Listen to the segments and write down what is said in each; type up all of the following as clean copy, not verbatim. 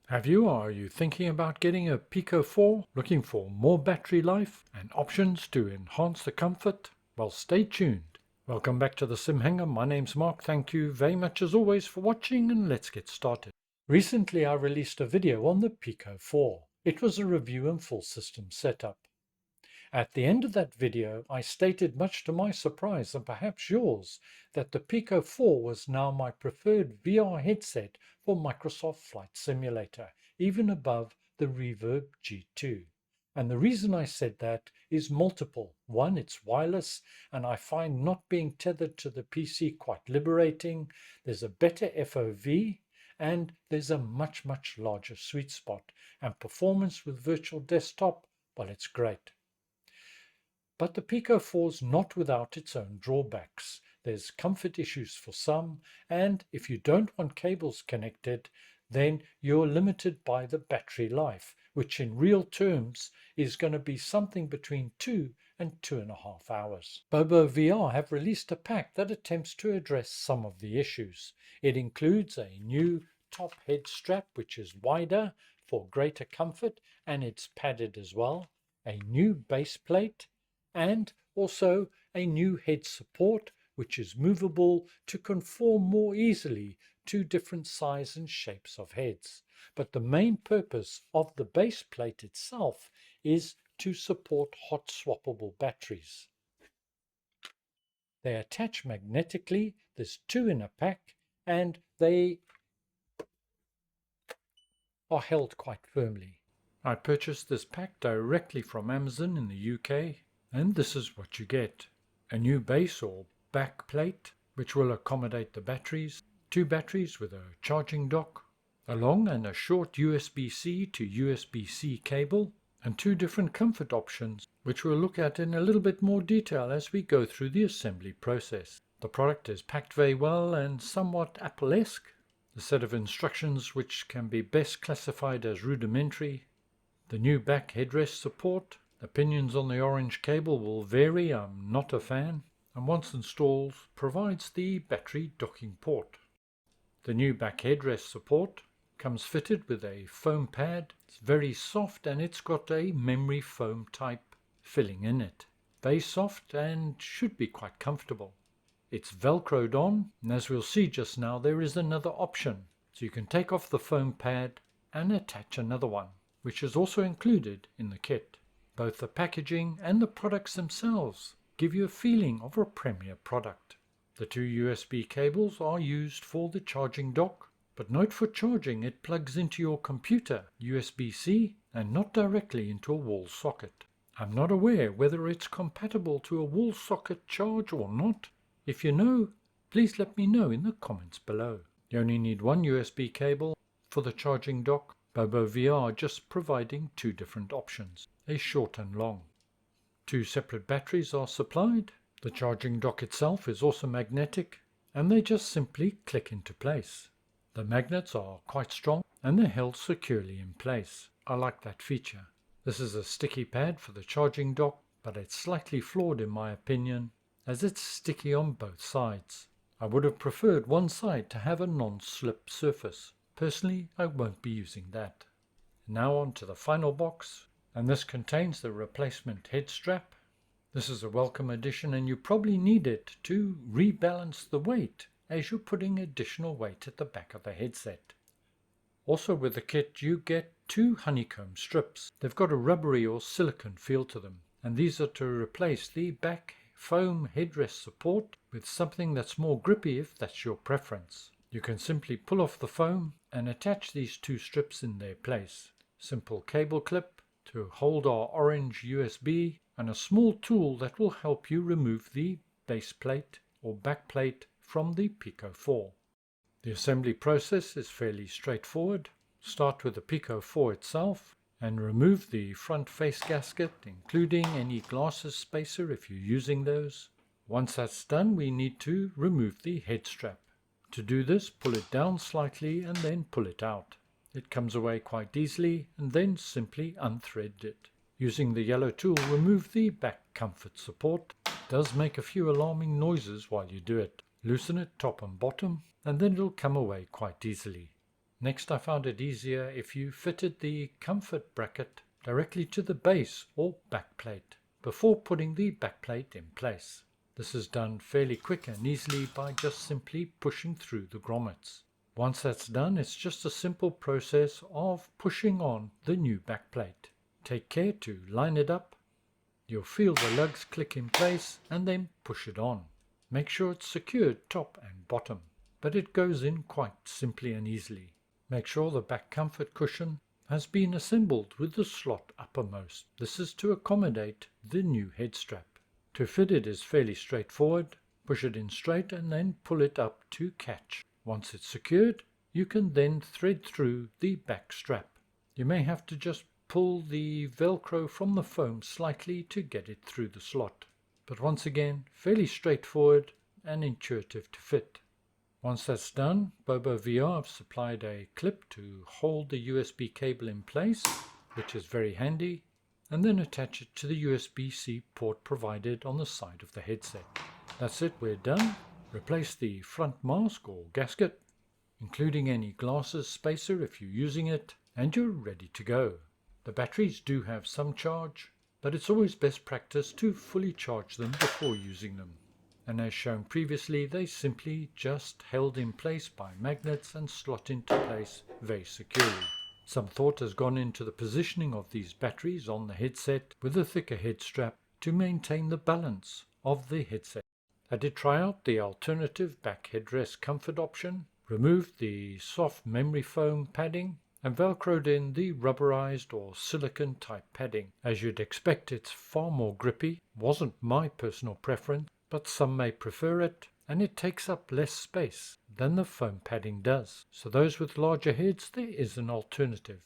Have you or are you thinking about getting a PICO 4, looking for more battery life and options to enhance the comfort? Well, stay tuned. Welcome back to the Sim Hanger. My name's Mark. Thank you very much as always for watching, and let's get started. Recently I released a video on the PICO 4. It was a review and full system setup. At the end of that video, I stated, much to my surprise and perhaps yours, that the PICO 4 was now my preferred VR headset for Microsoft Flight Simulator, even above the Reverb G2. And the reason I said that is multiple. One, it's wireless, and I find not being tethered to the PC quite liberating. There's a better FOV, and there's a much larger sweet spot. And performance with virtual desktop, well, it's great. But the Pico 4 is not without its own drawbacks. There's comfort issues for some, and if you don't want cables connected, then you're limited by the battery life, which in real terms is going to be something between 2 and 2.5 hours. BoboVR have released a pack that attempts to address some of the issues. It includes a new top head strap, which is wider for greater comfort, and it's padded as well, a new base plate, and also a new head support which is movable to conform more easily to different sizes and shapes of heads. But the main purpose of the base plate itself is to support hot swappable batteries. They attach magnetically, there's 2 in a pack, and they are held quite firmly. I purchased this pack directly from Amazon in the UK. And this is what you get. A new base or back plate, which will accommodate the batteries, 2 batteries with a charging dock, a long and a short USB-C to USB-C cable, and 2 different comfort options, which we'll look at in a little bit more detail as we go through the assembly process. The product is packed very well and somewhat Apple-esque. The set of instructions which can be best classified as rudimentary. The new back headrest support. Opinions on the orange cable will vary, I'm not a fan, and once installed provides the battery docking port. The new back headrest support comes fitted with a foam pad. It's very soft and it's got a memory foam type filling in it. Very soft and should be quite comfortable. It's velcroed on, and as we'll see just now, there is another option. So you can take off the foam pad and attach another one, which is also included in the kit. Both the packaging and the products themselves give you a feeling of a premier product. The 2 USB cables are used for the charging dock, but note for charging it plugs into your computer USB-C and not directly into a wall socket. I'm not aware whether it's compatible to a wall socket charge or not. If you know, please let me know in the comments below. You only need 1 USB cable for the charging dock. BoboVR just providing 2 different options, a short and long. 2 separate batteries are supplied. The charging dock itself is also magnetic, and they just simply click into place. The magnets are quite strong and they're held securely in place. I like that feature. This is a sticky pad for the charging dock, but it's slightly flawed in my opinion, as it's sticky on both sides. I would have preferred one side to have a non-slip surface. Personally, I won't be using that. Now on to the final box, and this contains the replacement head strap. This is a welcome addition, and you probably need it to rebalance the weight as you're putting additional weight at the back of the headset. Also with the kit you get 2 honeycomb strips. They've got a rubbery or silicone feel to them, and these are to replace the back foam headrest support with something that's more grippy if that's your preference. You can simply pull off the foam and attach these 2 strips in their place. Simple cable clip to hold our orange USB, and a small tool that will help you remove the base plate or back plate from the Pico 4. The assembly process is fairly straightforward. Start with the Pico 4 itself and remove the front face gasket, including any glasses spacer if you're using those. Once that's done, we need to remove the head strap. To do this, pull it down slightly and then pull it out. It comes away quite easily, and then simply unthread it. Using the yellow tool, remove the back comfort support. It does make a few alarming noises while you do it. Loosen it top and bottom, and then it'll come away quite easily. Next, I found it easier if you fitted the comfort bracket directly to the base or backplate before putting the backplate in place. This is done fairly quick and easily by just simply pushing through the grommets. Once that's done, it's just a simple process of pushing on the new backplate. Take care to line it up. You'll feel the lugs click in place and then push it on. Make sure it's secured top and bottom, but it goes in quite simply and easily. Make sure the back comfort cushion has been assembled with the slot uppermost. This is to accommodate the new head strap. To fit it is fairly straightforward. Push it in straight and then pull it up to catch. Once it's secured, you can then thread through the back strap. You may have to just pull the Velcro from the foam slightly to get it through the slot. But once again, fairly straightforward and intuitive to fit. Once that's done, BoboVR have supplied a clip to hold the USB cable in place, which is very handy, and then attach it to the USB-C port provided on the side of the headset. That's it, we're done. Replace the front mask or gasket, including any glasses spacer if you're using it, and you're ready to go. The batteries do have some charge, but it's always best practice to fully charge them before using them. And as shown previously, they simply just held in place by magnets and slot into place very securely. Some thought has gone into the positioning of these batteries on the headset with a thicker head strap to maintain the balance of the headset. I did try out the alternative back headrest comfort option, removed the soft memory foam padding, and velcroed in the rubberized or silicone type padding. As you'd expect, it's far more grippy. Wasn't my personal preference, but some may prefer it, and it takes up less space than the foam padding does. So those with larger heads, there is an alternative.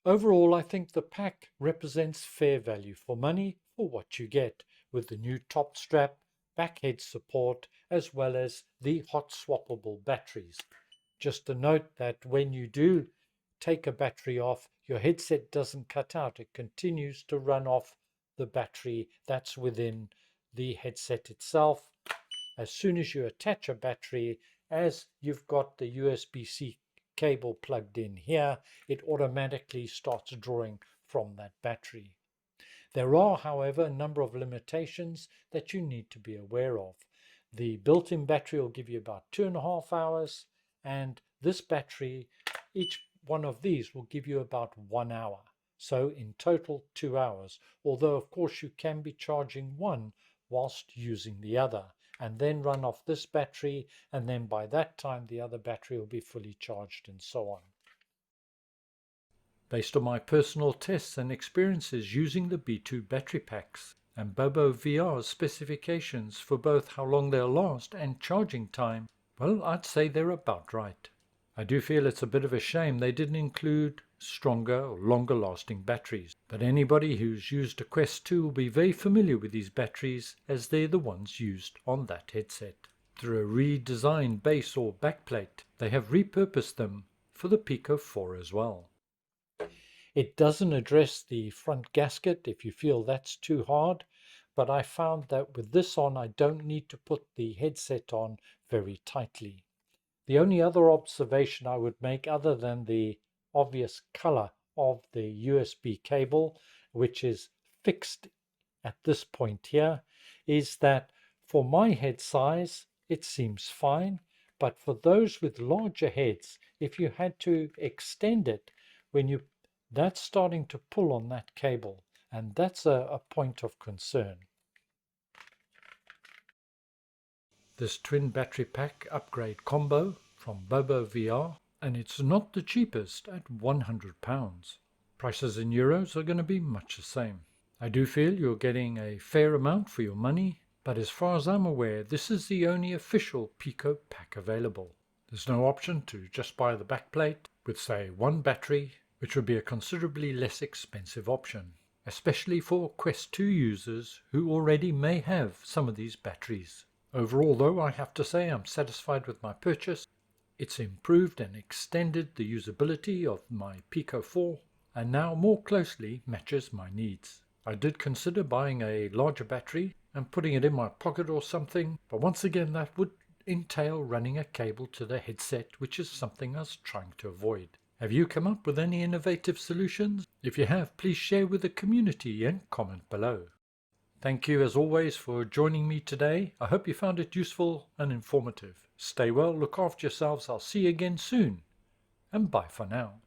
Overall, I think the pack represents fair value for money for what you get, with the new top strap, back head support, as well as the hot swappable batteries. Just a note that when you do take a battery off, your headset doesn't cut out. It continues to run off the battery that's within the headset itself. As soon as you attach a battery, as you've got the USB-C cable plugged in here, it automatically starts drawing from that battery. There are, however, a number of limitations that you need to be aware of. The built-in battery will give you about 2.5 hours, and this battery, each one of these will give you about 1 hour. So in total 2 hours, although of course you can be charging one whilst using the other, and then run off this battery, and then by that time the other battery will be fully charged and so on. Based on my personal tests and experiences using the B2 battery packs and BoboVR's specifications for both how long they'll last and charging time, well, I'd say they're about right. I do feel it's a bit of a shame they didn't include stronger or longer lasting batteries, but anybody who's used a Quest 2 will be very familiar with these batteries as they're the ones used on that headset. Through a redesigned base or backplate, they have repurposed them for the PICO 4 as well. It doesn't address the front gasket if you feel that's too hard, but I found that with this on I don't need to put the headset on very tightly. The only other observation I would make, other than the obvious color of the USB cable, which is fixed at this point here, is that for my head size it seems fine, but for those with larger heads, if you had to extend it, that's starting to pull on that cable, and that's a point of concern. This twin battery pack upgrade combo from BoboVR, and it's not the cheapest at £100. Prices in euros are going to be much the same. I do feel you're getting a fair amount for your money, but as far as I'm aware, this is the only official PICO pack available. There's no option to just buy the backplate with, say, one battery, which would be a considerably less expensive option, especially for Quest 2 users who already may have some of these batteries. Overall, though, I have to say I'm satisfied with my purchase. It's improved and extended the usability of my PICO 4 and now more closely matches my needs. I did consider buying a larger battery and putting it in my pocket or something, but once again that would entail running a cable to the headset, which is something I was trying to avoid. Have you come up with any innovative solutions? If you have, please share with the community and comment below. Thank you as always for joining me today. I hope you found it useful and informative. Stay well, look after yourselves. I'll see you again soon, and bye for now.